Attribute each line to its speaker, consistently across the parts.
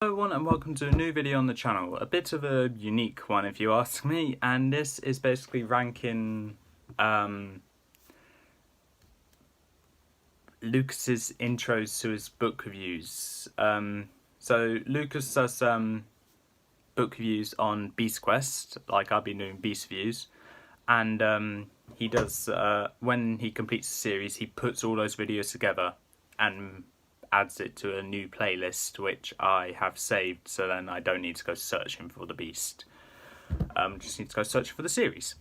Speaker 1: Hello everyone and welcome to a new video on the channel. A bit of a unique one if you ask me, and this is basically ranking Lucas's intros to his book reviews. So Lucas does book reviews on Beast Quest, like I've been doing Beast reviews, and he does, when he completes a series, he puts all those videos together and adds it to a new playlist which I have saved, so then I don't need to go searching for the Beast. Just need to go searching for the series.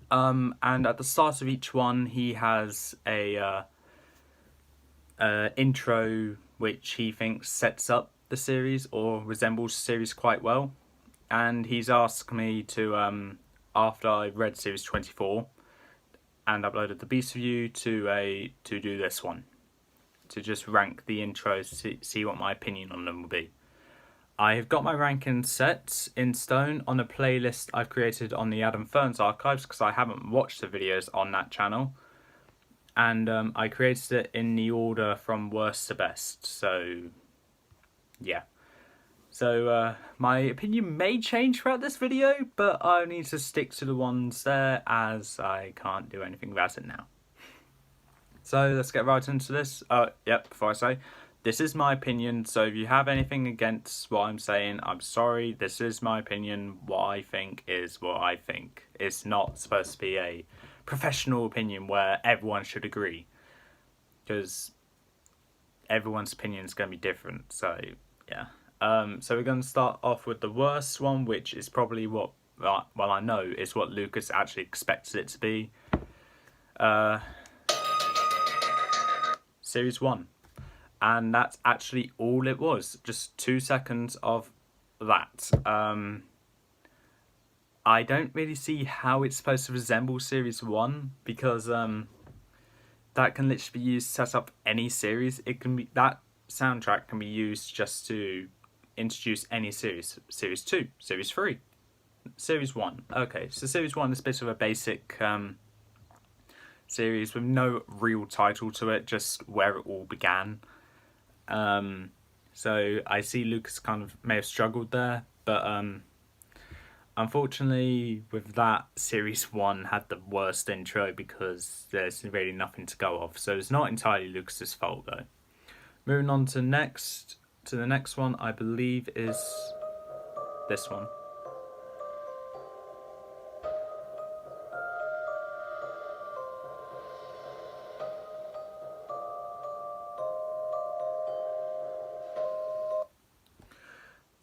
Speaker 1: And at the start of each one he has a intro which he thinks sets up the series or resembles the series quite well, and he's asked me to, after I've read series 24 and uploaded the Beast review, to do this one, to just rank the intros to see what my opinion on them will be. I have got my ranking set in stone on a playlist I've created on the Adam Ferns archives because I haven't watched the videos on that channel, and I created it in the order from worst to best, so yeah. So my opinion may change throughout this video, but I need to stick to the ones there as I can't do anything about it now. So let's get right into this. Before I say, this is my opinion, so if you have anything against what I'm saying, I'm sorry. This is my opinion. What I think is what I think. It's not supposed to be a professional opinion where everyone should agree, because everyone's opinion is going to be different, so yeah. So we're going to start off with the worst one, which is probably what, well, I know is what Lucas actually expected it to be. Series 1. And that's actually all it was. Just 2 seconds of that. I don't really see how it's supposed to resemble Series 1, because that can literally be used to set up any series. It can be, that soundtrack can be used just to introduce any series. Series 2, Series 3, Series 1. Okay, so Series 1 is a bit of a basic series with no real title to it, just where it all began. So I see Lucas kind of may have struggled there, but unfortunately with that, Series 1 had the worst intro because there's really nothing to go off, so it's not entirely Lucas's fault though. Moving on to the next one, I believe is this one.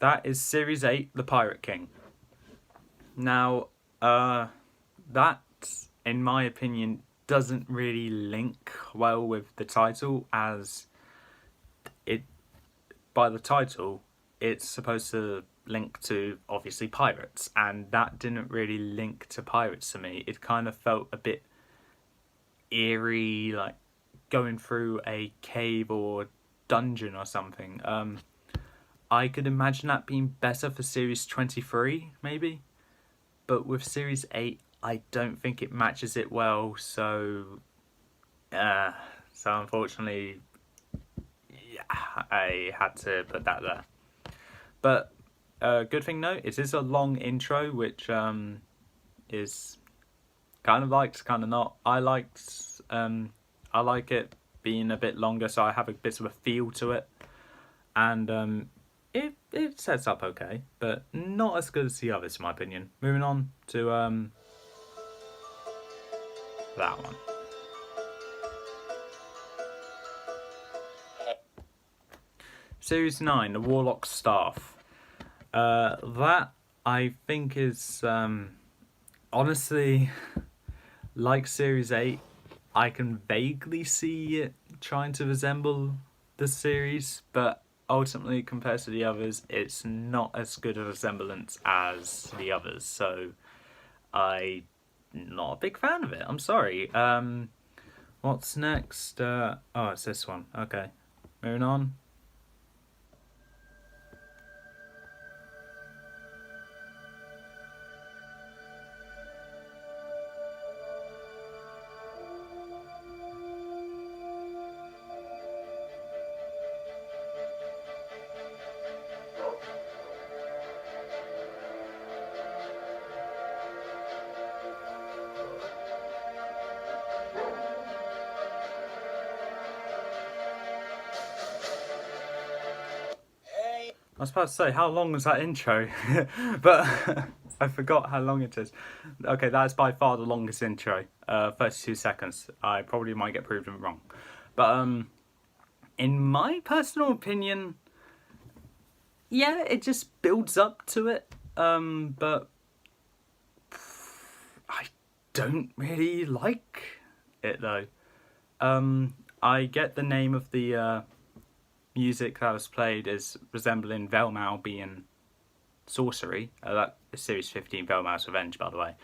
Speaker 1: That is Series 8, The Pirate King. Now, that, in my opinion, doesn't really link well with the title, as it, by the title, it's supposed to link to, obviously, pirates, and that didn't really link to pirates to me. It kind of felt a bit eerie, like going through a cave or dungeon or something. I could imagine that being better for Series 23, maybe. But with Series 8, I don't think it matches it well, so unfortunately, yeah, I had to put that there. But good thing though, it is a long intro, which is kind of liked, kind of not. I like it being a bit longer, so I have a bit of a feel to it, and it sets up okay, but not as good as the others in my opinion. Moving on to that one. Series 9, The Warlock's Staff. That I think is honestly, like Series 8, I can vaguely see it trying to resemble the series, but ultimately, compared to the others, it's not as good a resemblance as the others, so I'm not a big fan of it. I'm sorry. What's next? Oh, it's this one. Okay, moving on. I was about to say, how long was that intro? But I forgot how long it is. Okay, that's by far the longest intro. 32 seconds. I probably might get proven wrong. But in my personal opinion, yeah, it just builds up to it. But I don't really like it though. I get the name of the music that was played as resembling Velmau being sorcery. That is Series 15, Velmau's Revenge, by the way.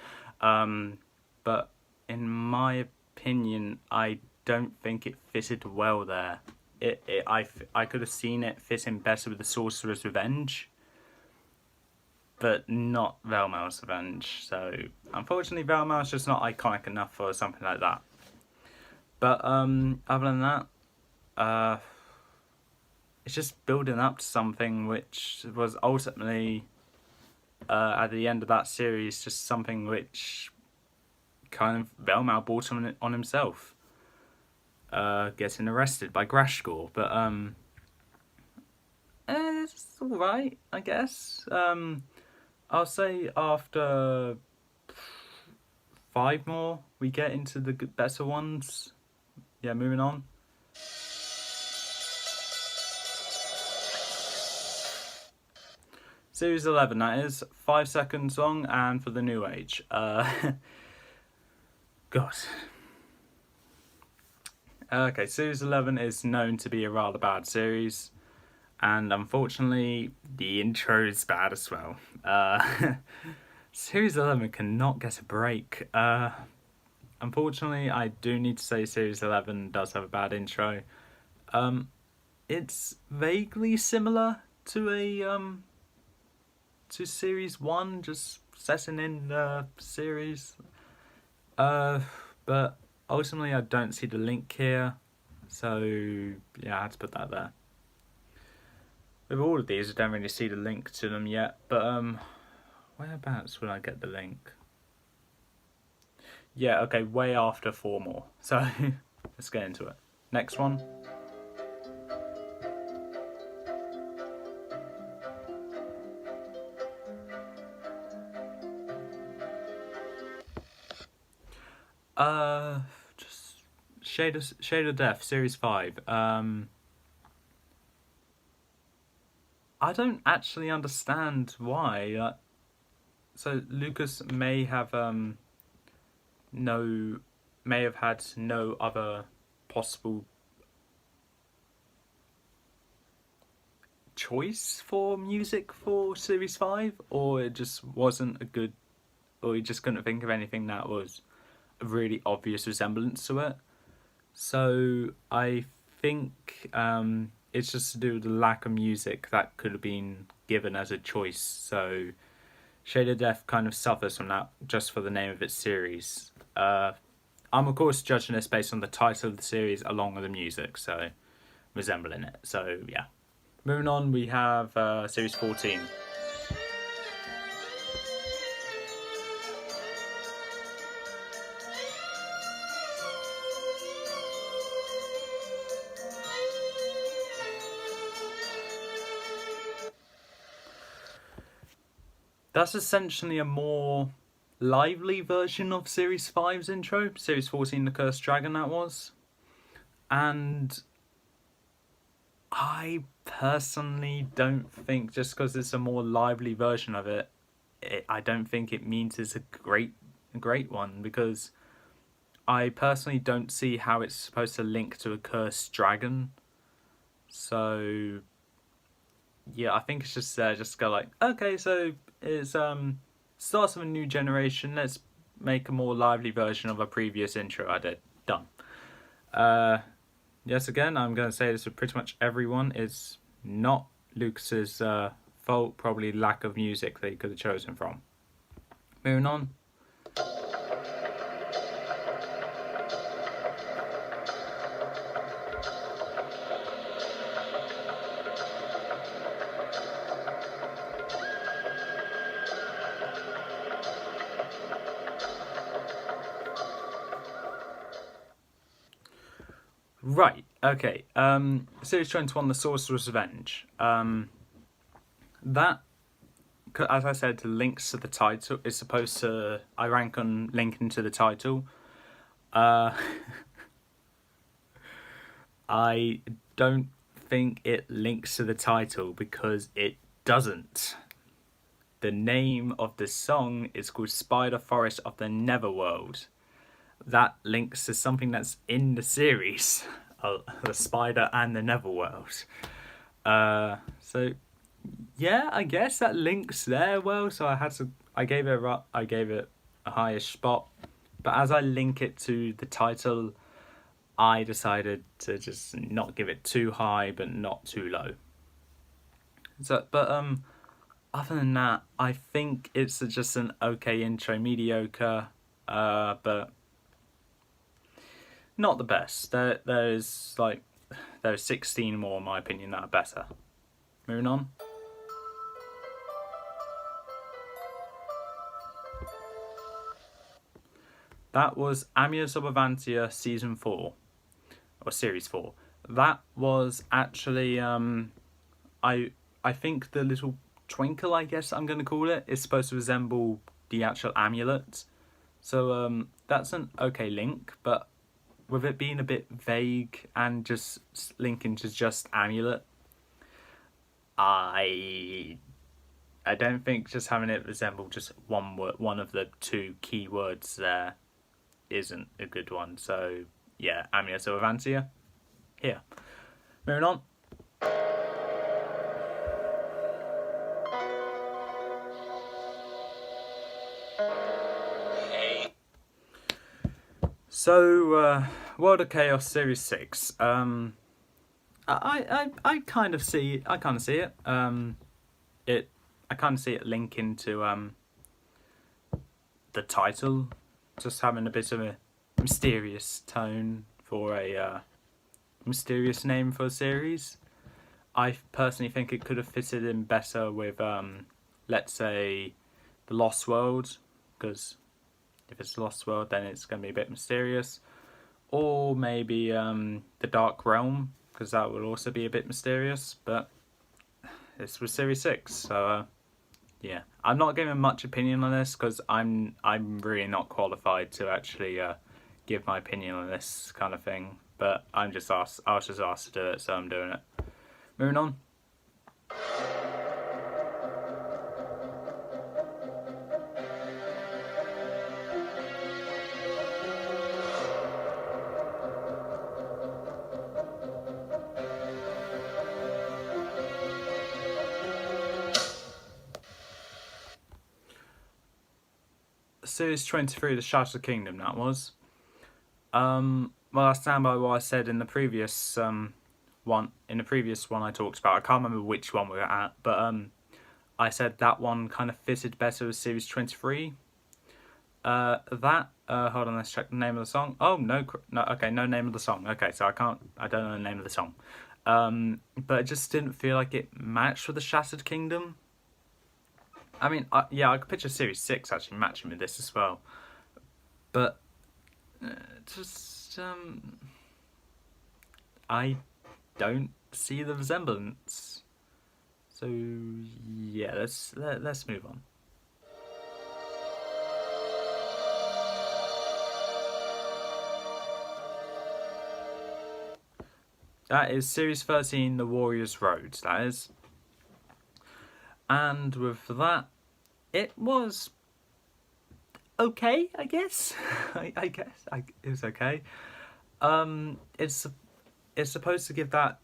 Speaker 1: But in my opinion, I don't think it fitted well there. I could have seen it fitting better with the Sorcerer's Revenge, but not Velmau's Revenge. So unfortunately, Velmau's just not iconic enough for something like that. But other than that, it's just building up to something which was ultimately, at the end of that series, just something which kind of Velmau brought on himself, getting arrested by Grashkor. But it's all right, I guess. I'll say after 5 more, we get into the better ones. Yeah, moving on. Series 11, that is. 5 seconds long, and for the New Age. God. Okay, Series 11 is known to be a rather bad series, and unfortunately, the intro is bad as well. Series 11 cannot get a break. Unfortunately, I do need to say Series 11 does have a bad intro. It's vaguely similar to to Series 1, just setting in the series. But ultimately I don't see the link here, so yeah, I had to put that there. With all of these, I don't really see the link to them yet, but whereabouts will I get the link? Yeah, okay, way after 4 more. So let's get into it. Next one. Just Shade of Death, Series 5. I don't actually understand why. So Lucas may have had no other possible choice for music for Series 5, or it just wasn't a good, or he just couldn't think of anything that was a really obvious resemblance to it. So I think it's just to do with the lack of music that could have been given as a choice. So Shade of Death kind of suffers from that just for the name of its series. I'm of course judging this based on the title of the series along with the music, so resembling it. So yeah. Moving on, we have Series 14. That's essentially a more lively version of Series 5's intro. Series 14, The Cursed Dragon, that was. And I personally don't think, just because it's a more lively version of it, I don't think it means it's a great one, because I personally don't see how it's supposed to link to a cursed dragon. So yeah, I think it's just there, just go like, okay, so it's starts of a new generation. Let's make a more lively version of a previous intro I did. Done. Yes, again, I'm going to say this with pretty much everyone. It's not Lucas's fault, probably lack of music that he could have chosen from. Moving on. Right, okay. Series 21, The Sorcerer's Revenge. That, as I said, links to the title. Is supposed to. I rank on linking to the title. Uh, I don't think it links to the title because it doesn't. The name of the song is called Spider Forest of the Neverworld. That links to something that's in the series, the Spider and the Neverworld. So yeah, I guess that links there well. So I gave it a higher spot, but as I link it to the title, I decided to just not give it too high, but not too low. So, but other than that, I think it's just an okay intro, mediocre, but not the best. There's 16 more in my opinion that are better. Moving on. That was Amulets of Avantia Season 4, or Series 4. That was actually, I think the little twinkle, I guess I'm going to call it, is supposed to resemble the actual amulet. So that's an okay link, but with it being a bit vague and just linking to just amulet, I don't think just having it resemble just one of the two key words there isn't a good one. So yeah, Amulets of Avantia. Here. Moving on. So, World of Chaos Series 6. I kind of see it. I kind of see it. I kind of see it linking to the title, just having a bit of a mysterious tone for a mysterious name for a series. I personally think it could have fitted in better with, let's say, the Lost World, because if it's Lost World, then it's going to be a bit mysterious. Or maybe the Dark Realm, because that will also be a bit mysterious. But it's with Series 6, so yeah. I'm not giving much opinion on this because I'm really not qualified to actually give my opinion on this kind of thing. But I was just asked to do it, so I'm doing it. Moving on. Series 23, The Shattered Kingdom, that was. Well, I stand by what I said in the previous one. In the previous one I talked about, I can't remember which one we were at, but I said that one kind of fitted better with Series 23. Hold on, let's check the name of the song. Oh, no, okay, no name of the song. Okay, so I don't know the name of the song. But it just didn't feel like it matched with the Shattered Kingdom. I mean, yeah, I could picture Series 6 actually matching with this as well. But, I don't see the resemblance. So, yeah, let's move on. That is Series 13, The Warrior's Road, that is. And with that, it was okay, I guess. I guess it was okay. It's supposed to give that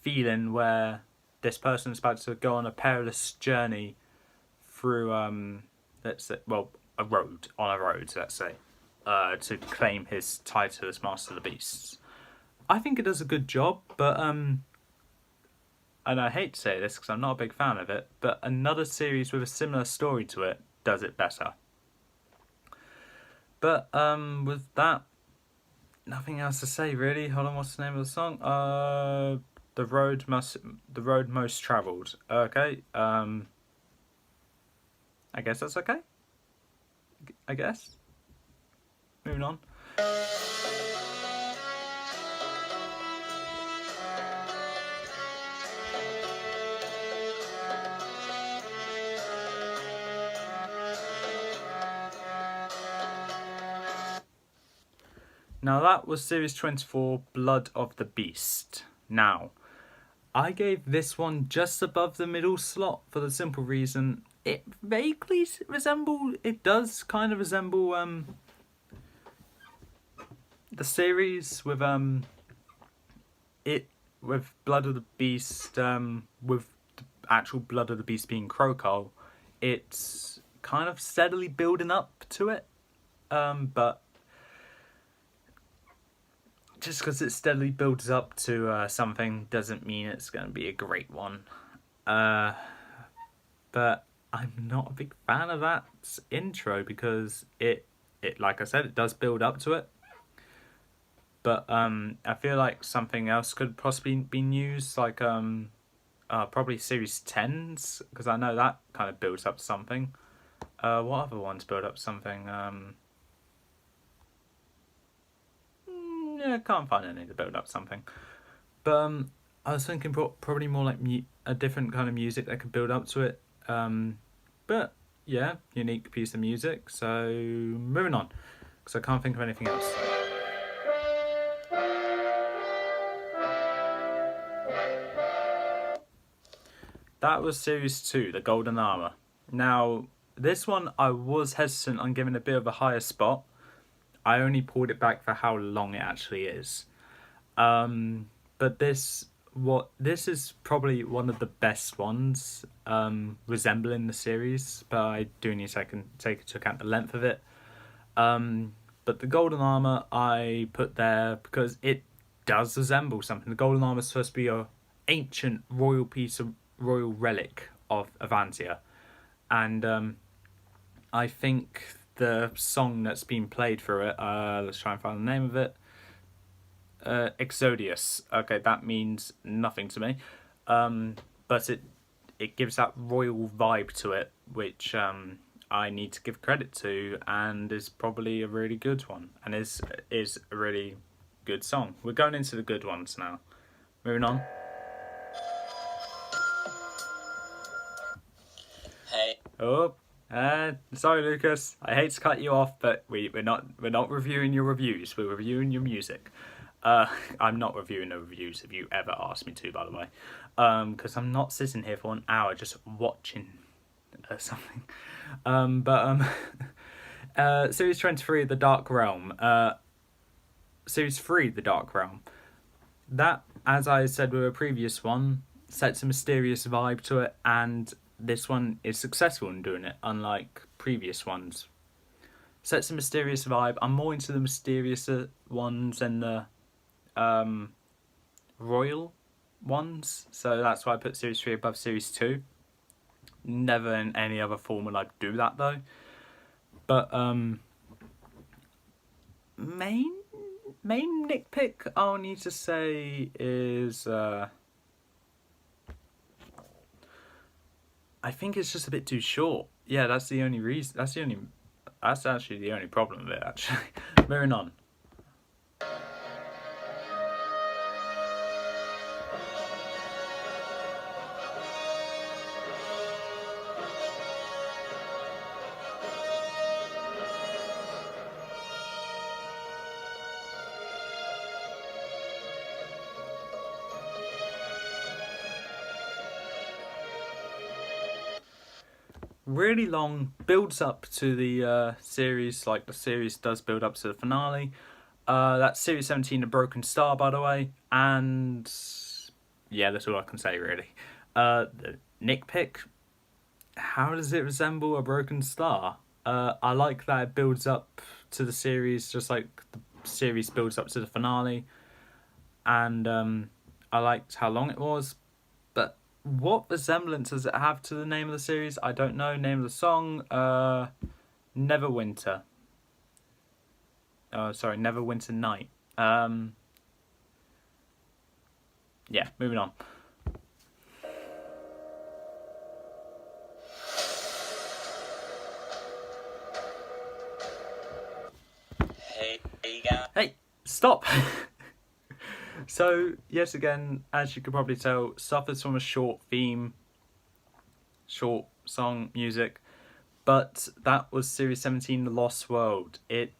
Speaker 1: feeling where this person is about to go on a perilous journey through let's say, well, a road, let's say, to claim his title as Master of the Beasts. I think it does a good job, but and I hate to say this because I'm not a big fan of it, but another series with a similar story to it does it better. But with that, nothing else to say really. Hold on, what's the name of the song? The road most travelled. Okay. I guess that's okay. I guess. Moving on. Now that was Series 24, Blood of the Beast. Now, I gave this one just above the middle slot for the simple reason it vaguely it does kind of resemble the series with with Blood of the Beast, with the actual Blood of the Beast being Crocodile. It's kind of steadily building up to it, but just because it steadily builds up to something doesn't mean it's going to be a great one. But I'm not a big fan of that intro because it like I said, it does build up to it. But I feel like something else could possibly been used, like probably Series 10s, because I know that kind of builds up to something. What other ones build up to something? Yeah, can't find any to build up something. But I was thinking probably more like a different kind of music that could build up to it. But yeah, unique piece of music. So moving on, because I can't think of anything else. That was Series 2, The Golden Armor. Now, this one I was hesitant on giving a bit of a higher spot. I only pulled it back for how long it actually is. But this is probably one of the best ones resembling the series, but I do need to take into account the length of it. But the Golden Armor I put there because it does resemble something. The Golden Armor is supposed to be a ancient royal relic of Avantia, and I think the song that's been played through it, let's try and find the name of it, Exodius. Okay, that means nothing to me, but it gives that royal vibe to it, which I need to give credit to, and is probably a really good one, and is a really good song. We're going into the good ones now. Moving on.
Speaker 2: Hey.
Speaker 1: Oh, sorry, Lucas. I hate to cut you off, but we're not reviewing your reviews. We're reviewing your music. I'm not reviewing the reviews if you ever ask me to, by the way, because I'm not sitting here for an hour just watching something. Series 23, The Dark Realm. Series 3, The Dark Realm. That, as I said with a previous one, sets a mysterious vibe to it, and this one is successful in doing it, unlike previous ones. Sets a mysterious vibe. I'm more into the mysterious ones than the royal ones, so that's why I put Series 3 above Series 2. Never in any other form would I do that, though. But main nitpick I'll need to say is I think it's just a bit too short. Yeah, that's the only reason. That's actually the only problem with it, actually. Moving on. Really long, builds up to the series, like the series does build up to the finale. That's Series 17, A Broken Star, by the way, and yeah, that's all I can say, really. The nitpick, how does it resemble A Broken Star? I like that it builds up to the series, just like the series builds up to the finale, and I liked how long it was, but what resemblance does it have to the name of the series? I don't know. Name of the song, Neverwinter. Oh, sorry, Neverwinter Night. Yeah, moving on. Hey, stop! So, yet again, as you could probably tell, suffers from a short theme, short song music, but that was Series 17, The Lost World. It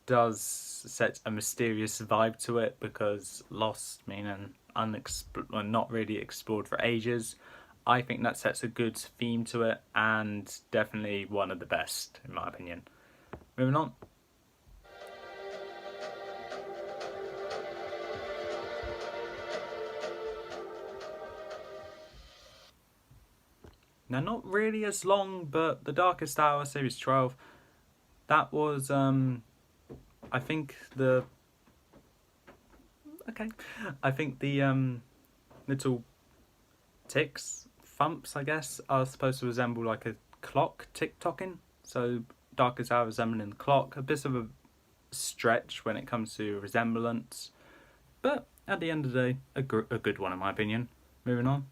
Speaker 1: does set a mysterious vibe to it because lost meaning not really explored for ages. I think that sets a good theme to it and definitely one of the best in my opinion. Moving on. Now, not really as long, but The Darkest Hour, Series 12, that was, I think the little ticks, thumps, I guess, are supposed to resemble like a clock tick-tocking. So, Darkest Hour resembling the clock, a bit of a stretch when it comes to resemblance. But at the end of the day, a good one in my opinion. Moving on.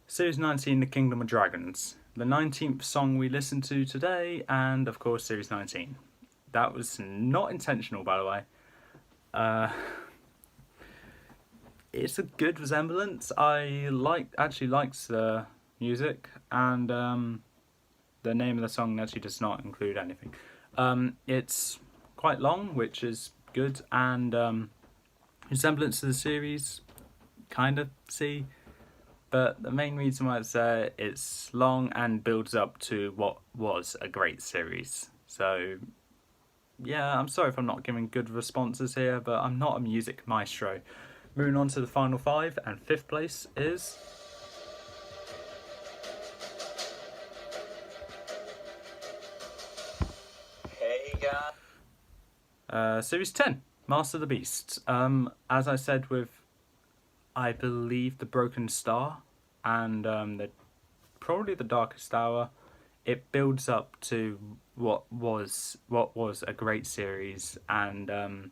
Speaker 1: Series 19, The Kingdom of Dragons. The 19th song we listened to today, and of course Series 19. That was not intentional, by the way. It's a good resemblance. I actually liked the music, and the name of the song actually does not include anything. It's quite long, which is good, and resemblance to the series, kind of see. But the main reason why it's long and builds up to what was a great series. So, yeah, I'm sorry if I'm not giving good responses here, but I'm not a music maestro. Moving on to the final 5, and 5th place is...
Speaker 2: Hey guys.
Speaker 1: Series 10, Master of the Beast. As I said with, I believe, The Broken Star and probably The Darkest Hour, it builds up to what was a great series, and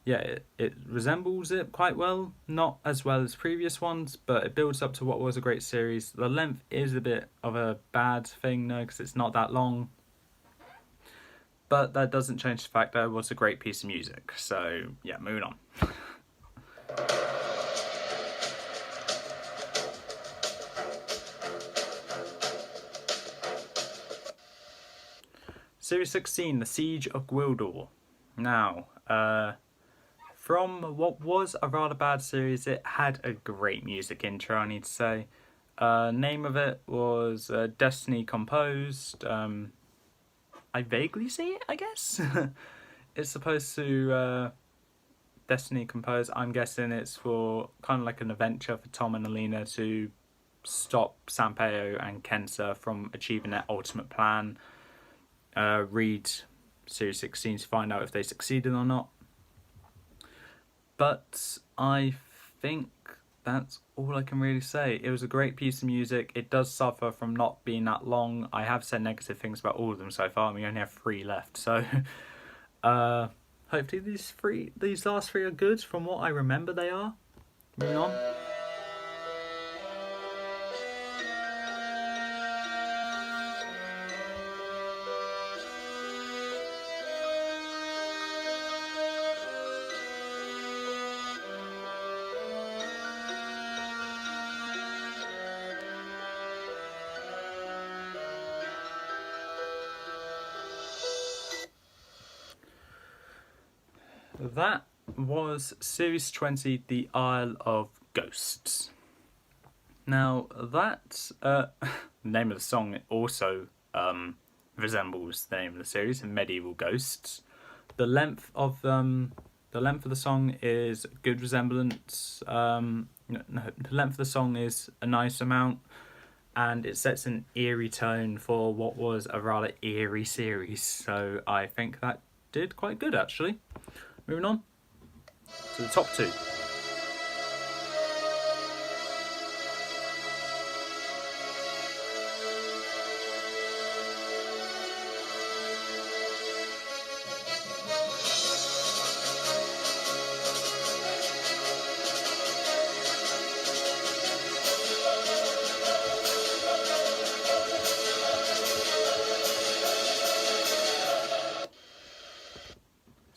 Speaker 1: it resembles it quite well. Not as well as previous ones, but it builds up to what was a great series. The length is a bit of a bad thing though, because it's not that long. But that doesn't change the fact that it was a great piece of music. So, yeah, moving on. Series 16, The Siege of Gwildor. Now, from what was a rather bad series, it had a great music intro, I need to say. Name of it was Destiny Composed. I vaguely see it, I guess. It's supposed to Destiny Composed. I'm guessing it's for kind of like an adventure for Tom and Alina to stop Sanpeo and Kensa from achieving their ultimate plan. Read Series 16 to find out if they succeeded or not. But I think that's all I can really say. It was a great piece of music. It does suffer from not being that long. I have said negative things about all of them so far, and we only have 3 left. So hopefully these last 3 are good from what I remember they are. Moving on. That was Series 20, The Isle of Ghosts. Now, that name of the song also resembles the name of the series, Medieval Ghosts. The length of the song is good resemblance. The length of the song is a nice amount, and it sets an eerie tone for what was a rather eerie series. So I think that did quite good, actually. Moving on to the top 2.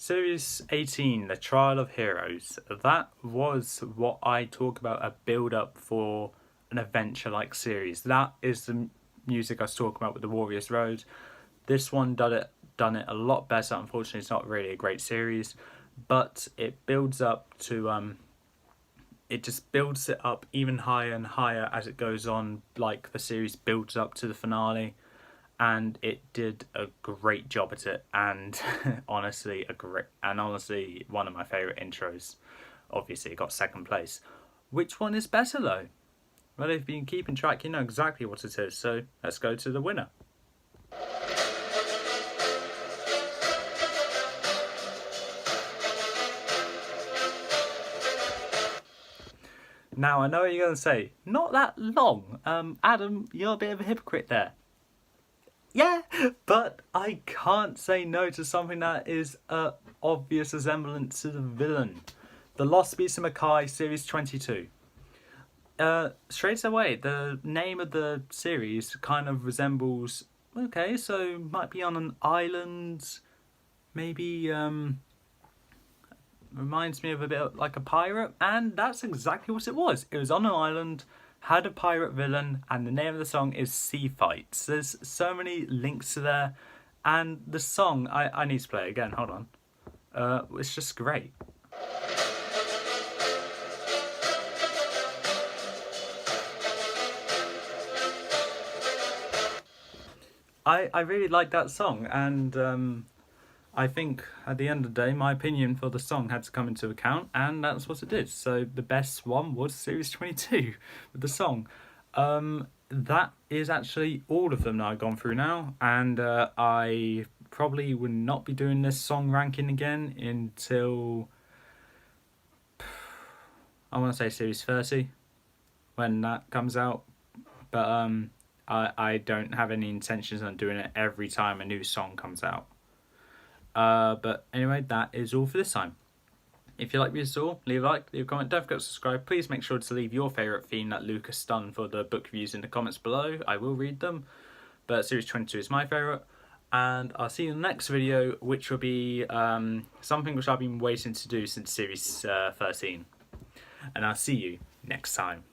Speaker 1: Series 18, The Trial of Heroes. That was what I talk about, a build-up for an adventure-like series. That is the music I was talking about with the Warriors Road. This one done it a lot better. Unfortunately, it's not really a great series, but it builds up to it just builds it up even higher and higher as it goes on, like the series builds up to the finale, and it did a great job at it. And honestly, one of my favorite intros. Obviously, it got second place. Which one is better though? Well, if you've been keeping track, you know exactly what it is. So let's go to the winner. Now, I know what you're going to say. Not that long. Adam, you're a bit of a hypocrite there. Yeah, but I can't say no to something that is an obvious resemblance to the villain. The Lost Beast of Mackay, Series 22. Straight away, the name of the series kind of resembles... Okay, so might be on an island. Maybe... reminds me of a bit like a pirate, and that's exactly what it was. It was on an island, had a pirate villain, and the name of the song is Sea Fights. There's so many links to there, and the song, I need to play it again, hold on. It's just great. I really like that song, and I think at the end of the day, my opinion for the song had to come into account, and that's what it did. So the best one was Series 22 with the song. That is actually all of them that I've gone through now, and I probably would not be doing this song ranking again until, I want to say Series 30, when that comes out. But I don't have any intentions on doing it every time a new song comes out. But anyway, that is all for this time. If you like what you saw, leave a like, leave a comment, don't forget to subscribe. Please make sure to leave your favourite theme that Lucas done for the book reviews in the comments below. I will read them. But Series 22 is my favourite. And I'll see you in the next video, which will be something which I've been waiting to do since Series 13. And I'll see you next time.